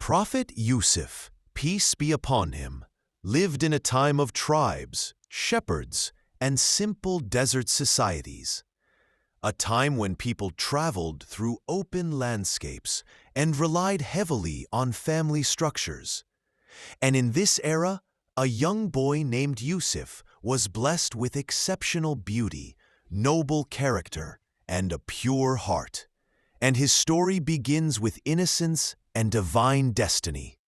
Prophet Yusuf, peace be upon him, lived in a time of tribes, shepherds, and simple desert societies. A time when people traveled through open landscapes and relied heavily on family structures. And in this era, a young boy named Yusuf was blessed with exceptional beauty, noble character, and a pure heart. And his story begins with innocence and divine destiny,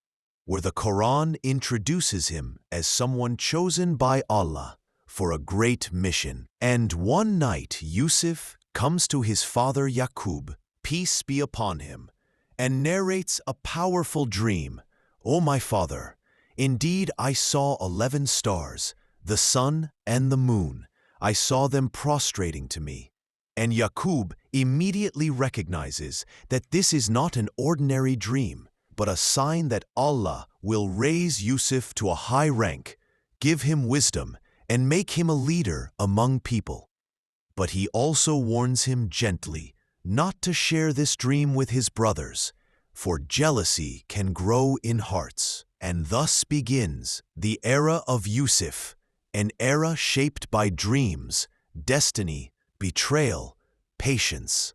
where the Quran introduces him as someone chosen by Allah for a great mission. And one night Yusuf comes to his father Yaqub, peace be upon him, and narrates a powerful dream. "O my father, indeed I saw 11 stars, the sun and the moon. I saw them prostrating to me." And Yaqub immediately recognizes that this is not an ordinary dream, but a sign that Allah will raise Yusuf to a high rank, give him wisdom, and make him a leader among people. But he also warns him gently not to share this dream with his brothers, for jealousy can grow in hearts. And thus begins the era of Yusuf, an era shaped by dreams, destiny, betrayal, patience.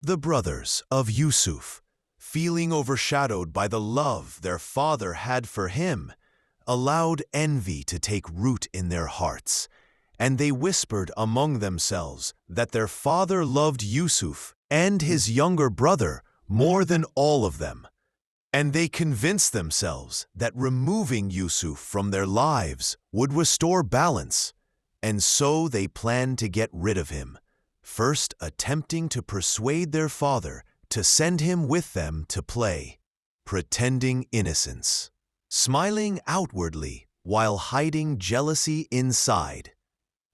The brothers of Yusuf, feeling overshadowed by the love their father had for him, allowed envy to take root in their hearts, and they whispered among themselves that their father loved Yusuf and his younger brother more than all of them. And they convinced themselves that removing Yusuf from their lives would restore balance, and so they planned to get rid of him, first attempting to persuade their father to send him with them to play, pretending innocence, smiling outwardly while hiding jealousy inside.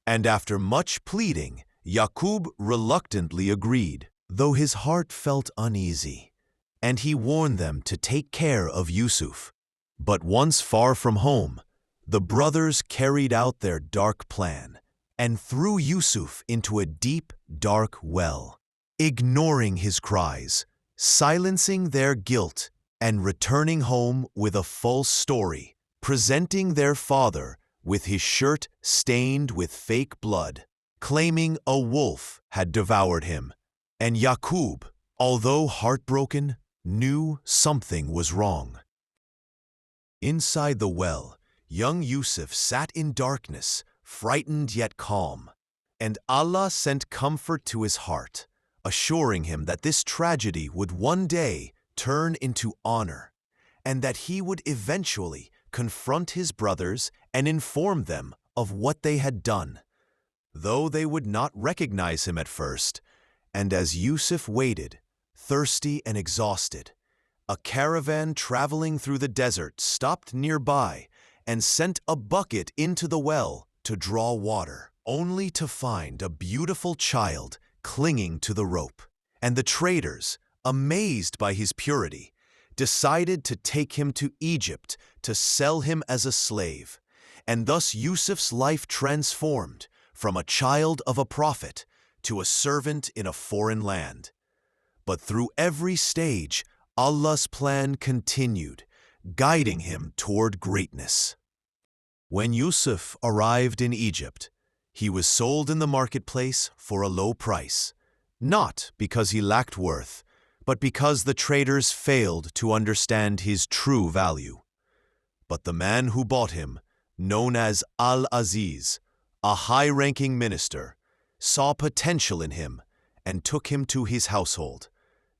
And after much pleading, Yaqub reluctantly agreed, though his heart felt uneasy, and he warned them to take care of Yusuf. But once far from home, the brothers carried out their dark plan and threw Yusuf into a deep, dark well, ignoring his cries, silencing their guilt, and returning home with a false story, presenting their father with his shirt stained with fake blood, claiming a wolf had devoured him. And Yaqub, although heartbroken, knew something was wrong. Inside the well, young Yusuf sat in darkness, frightened yet calm, and Allah sent comfort to his heart, assuring him that this tragedy would one day turn into honor, and that he would eventually confront his brothers and inform them of what they had done, though they would not recognize him at first. And as Yusuf waited, thirsty and exhausted, a caravan traveling through the desert stopped nearby and sent a bucket into the well to draw water, only to find a beautiful child clinging to the rope. And the traders, amazed by his purity, decided to take him to Egypt to sell him as a slave. And thus Yusuf's life transformed from a child of a prophet to a servant in a foreign land. But through every stage, Allah's plan continued, guiding him toward greatness. When Yusuf arrived in Egypt, he was sold in the marketplace for a low price, not because he lacked worth, but because the traders failed to understand his true value. But the man who bought him, known as Al-Aziz, a high-ranking minister, saw potential in him and took him to his household,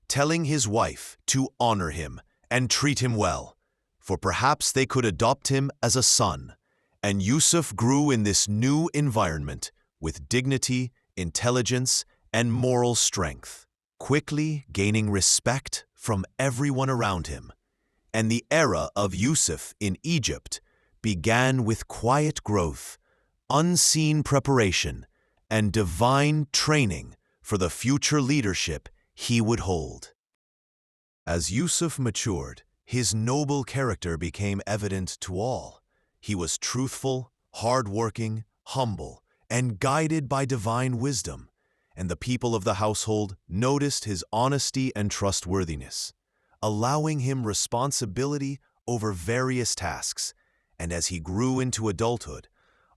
telling his wife to honor him and treat him well, for perhaps they could adopt him as a son. And Yusuf grew in this new environment with dignity, intelligence, and moral strength, quickly gaining respect from everyone around him. And the era of Yusuf in Egypt began with quiet growth, unseen preparation, and divine training for the future leadership he would hold. As Yusuf matured, his noble character became evident to all. He was truthful, hard-working, humble, and guided by divine wisdom, and the people of the household noticed his honesty and trustworthiness. allowing him responsibility over various tasks. And as he grew into adulthood,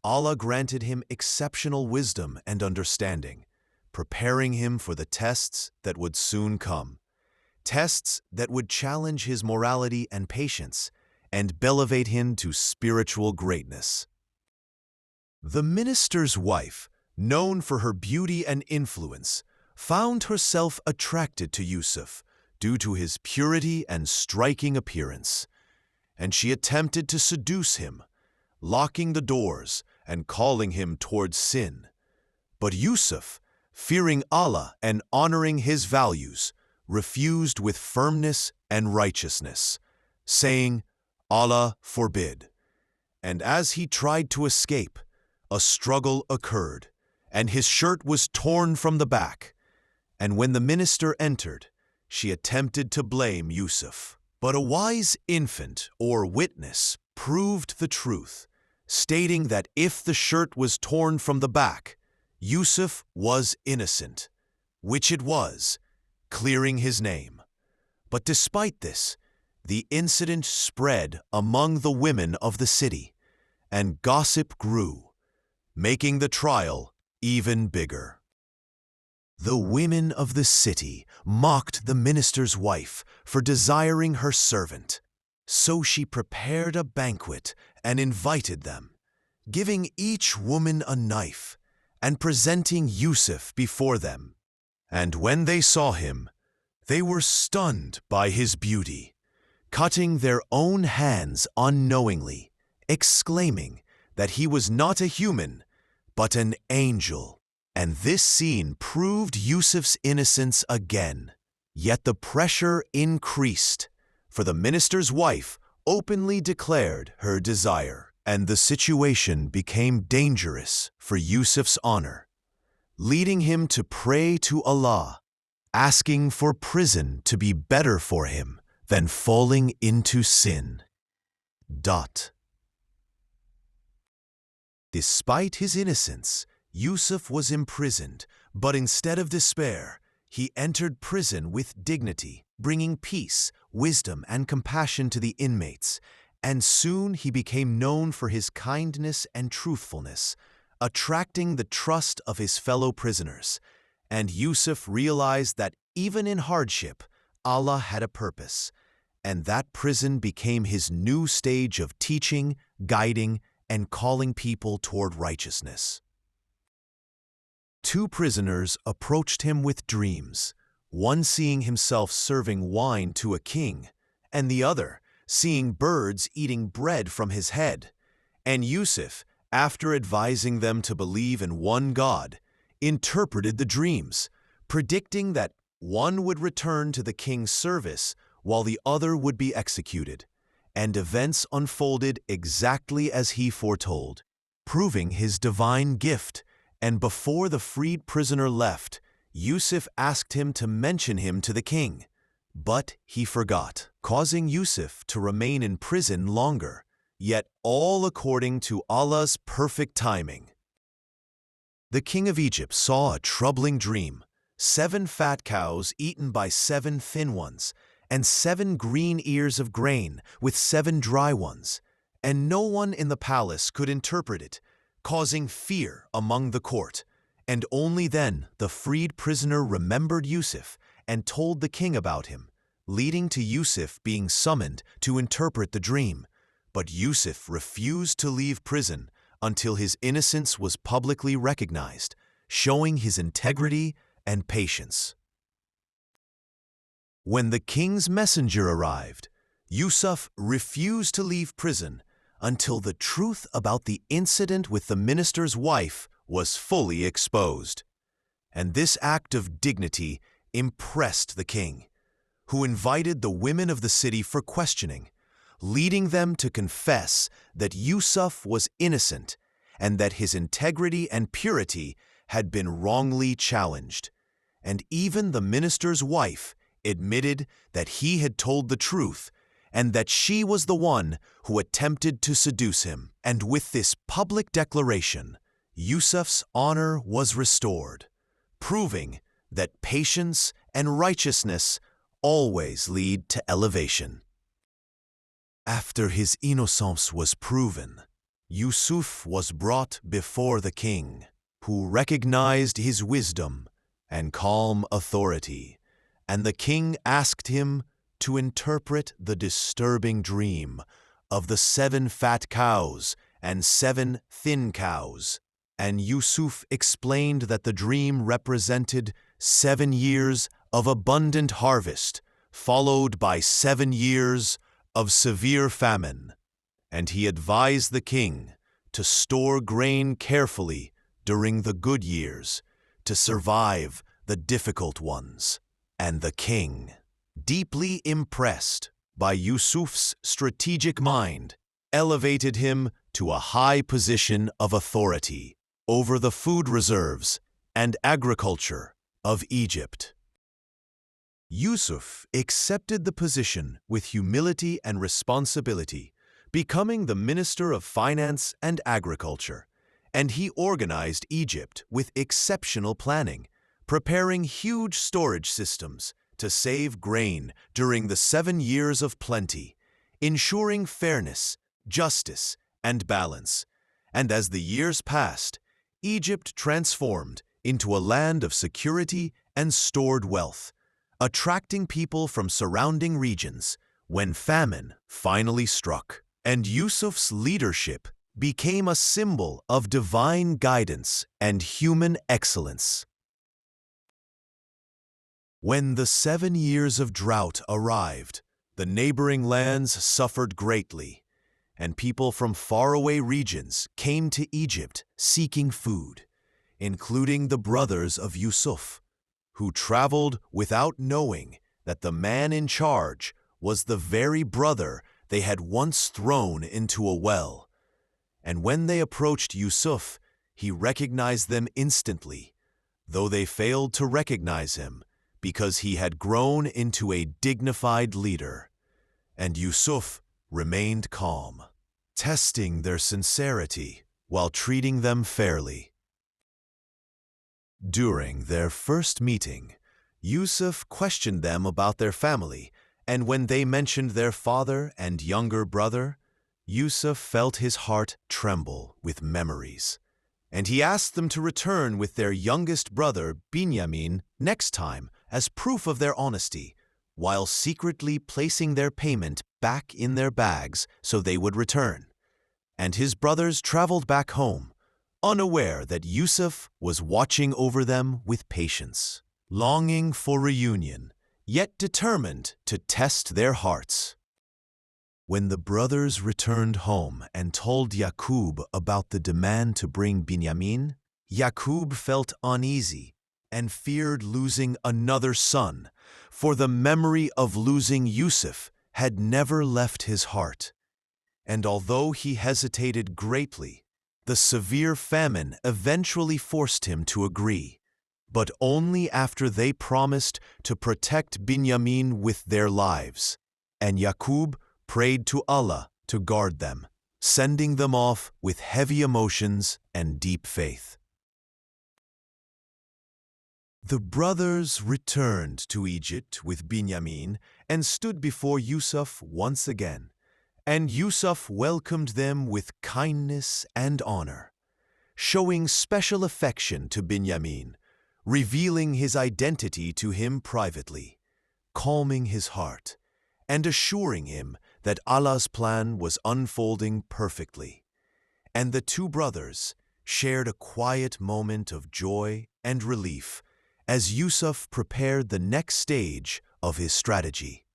Allah granted him exceptional wisdom and understanding, preparing him for the tests that would soon come. Tests that would challenge his morality and patience and elevate him to spiritual greatness. The minister's wife, known for her beauty and influence, found herself attracted to Yusuf due to his purity and striking appearance, and she attempted to seduce him, locking the doors and calling him towards sin. But Yusuf, fearing Allah and honoring his values, refused with firmness and righteousness, saying, "Allah forbid." And as he tried to escape, a struggle occurred, and his shirt was torn from the back. And when the minister entered, she attempted to blame Yusuf. But a wise infant or witness proved the truth, stating that if the shirt was torn from the back, Yusuf was innocent, which it was, clearing his name. But despite this, the incident spread among the women of the city, and gossip grew, making the trial even bigger. The women of the city mocked the minister's wife for desiring her servant, so she prepared a banquet and invited them, giving each woman a knife and presenting Yusuf before them. And when they saw him, they were stunned by his beauty, cutting their own hands unknowingly, exclaiming that he was not a human, but an angel. And this scene proved Yusuf's innocence again. Yet the pressure increased, for the minister's wife openly declared her desire, and the situation became dangerous for Yusuf's honor, leading him to pray to Allah, asking for prison to be better for him than falling into sin. Despite his innocence, Yusuf was imprisoned, but instead of despair, he entered prison with dignity, bringing peace, wisdom, and compassion to the inmates, and soon he became known for his kindness and truthfulness, attracting the trust of his fellow prisoners. And Yusuf realized that even in hardship, Allah had a purpose, and that prison became his new stage of teaching, guiding, and calling people toward righteousness. Two prisoners approached him with dreams, one seeing himself serving wine to a king, and the other seeing birds eating bread from his head. And Yusuf, after advising them to believe in one God, interpreted the dreams, predicting that one would return to the king's service while the other would be executed. And events unfolded exactly as he foretold, proving his divine gift. And before the freed prisoner left, Yusuf asked him to mention him to the king. But he forgot, causing Yusuf to remain in prison longer, yet all according to Allah's perfect timing. The king of Egypt saw a troubling dream: 7 fat cows eaten by 7 thin ones, and 7 green ears of grain with 7 dry ones, and no one in the palace could interpret it, causing fear among the court. And only then the freed prisoner remembered Yusuf and told the king about him, leading to Yusuf being summoned to interpret the dream. But Yusuf refused to leave prison until his innocence was publicly recognized, showing his integrity and patience. When the king's messenger arrived, Yusuf refused to leave prison until the truth about the incident with the minister's wife was fully exposed. And this act of dignity impressed the king, who invited the women of the city for questioning, leading them to confess that Yusuf was innocent and that his integrity and purity had been wrongly challenged. And even the minister's wife admitted that he had told the truth and that she was the one who attempted to seduce him. And with this public declaration, Yusuf's honor was restored, proving that patience and righteousness always lead to elevation. After his innocence was proven, Yusuf was brought before the king, who recognized his wisdom and calm authority, and the king asked him to interpret the disturbing dream of the 7 fat cows and 7 thin cows. And Yusuf explained that the dream represented 7 years of abundant harvest, followed by 7 years of severe famine, and he advised the king to store grain carefully during the good years to survive the difficult ones. And the king, deeply impressed by Yusuf's strategic mind, elevated him to a high position of authority over the food reserves and agriculture of Egypt. Yusuf accepted the position with humility and responsibility, becoming the Minister of Finance and Agriculture, and he organized Egypt with exceptional planning, preparing huge storage systems to save grain during the 7 years of plenty, ensuring fairness, justice, and balance. And as the years passed, Egypt transformed into a land of security and stored wealth, attracting people from surrounding regions when famine finally struck. And Yusuf's leadership became a symbol of divine guidance and human excellence. When the 7 years of drought arrived, the neighboring lands suffered greatly, and people from faraway regions came to Egypt seeking food, including the brothers of Yusuf, who traveled without knowing that the man in charge was the very brother they had once thrown into a well. And when they approached Yusuf, he recognized them instantly, though they failed to recognize him because he had grown into a dignified leader. And Yusuf remained calm, testing their sincerity while treating them fairly. During their first meeting, Yusuf questioned them about their family, and when they mentioned their father and younger brother, Yusuf felt his heart tremble with memories, and he asked them to return with their youngest brother, Binyamin, next time as proof of their honesty, while secretly placing their payment back in their bags so they would return. And his brothers traveled back home, unaware that Yusuf was watching over them with patience, longing for reunion, yet determined to test their hearts. When the brothers returned home and told Yaqub about the demand to bring Binyamin, Yaqub felt uneasy and feared losing another son, for the memory of losing Yusuf had never left his heart. And although he hesitated greatly, the severe famine eventually forced him to agree, but only after they promised to protect Binyamin with their lives, and Yaqub prayed to Allah to guard them, sending them off with heavy emotions and deep faith. The brothers returned to Egypt with Binyamin and stood before Yusuf once again, and Yusuf welcomed them with kindness and honor, showing special affection to Binyamin, revealing his identity to him privately, calming his heart, and assuring him that Allah's plan was unfolding perfectly. And the 2 brothers shared a quiet moment of joy and relief as Yusuf prepared the next stage of his strategy.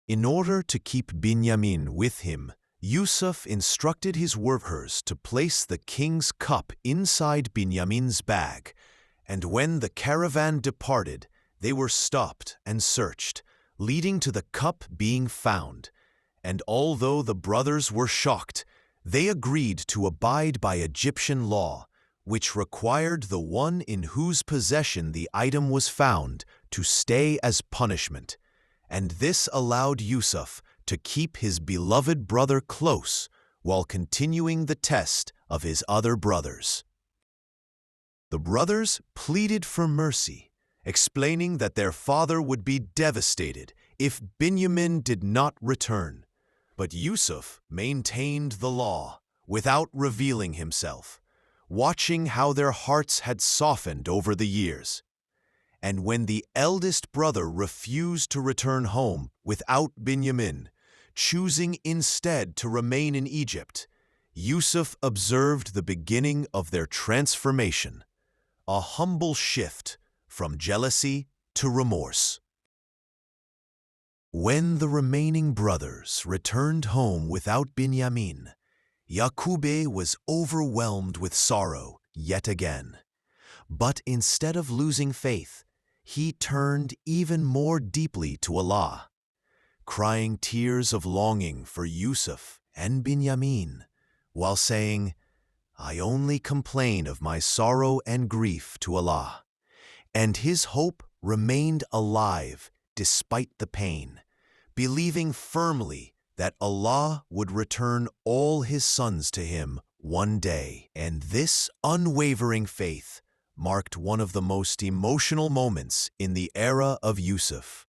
In order to keep Binyamin with him, Yusuf instructed his workers to place the king's cup inside Binyamin's bag, and when the caravan departed, they were stopped and searched, leading to the cup being found. And although the brothers were shocked, they agreed to abide by Egyptian law, which required the one in whose possession the item was found to stay as punishment, and this allowed Yusuf to keep his beloved brother close while continuing the test of his other brothers. The brothers pleaded for mercy explaining that their father would be devastated if Binyamin did not return. But Yusuf maintained the law without revealing himself, watching how their hearts had softened over the years. And when the eldest brother refused to return home without Binyamin, choosing instead to remain in Egypt, Yusuf observed the beginning of their transformation, a humble shift from jealousy to remorse. When the remaining brothers returned home without Binyamin, Yaqub was overwhelmed with sorrow yet again. But instead of losing faith, he turned even more deeply to Allah, crying tears of longing for Yusuf and Binyamin, while saying, "I only complain of my sorrow and grief to Allah." And his hope remained alive despite the pain, believing firmly that Allah would return all his sons to him one day. And this unwavering faith marked one of the most emotional moments in the era of Yusuf.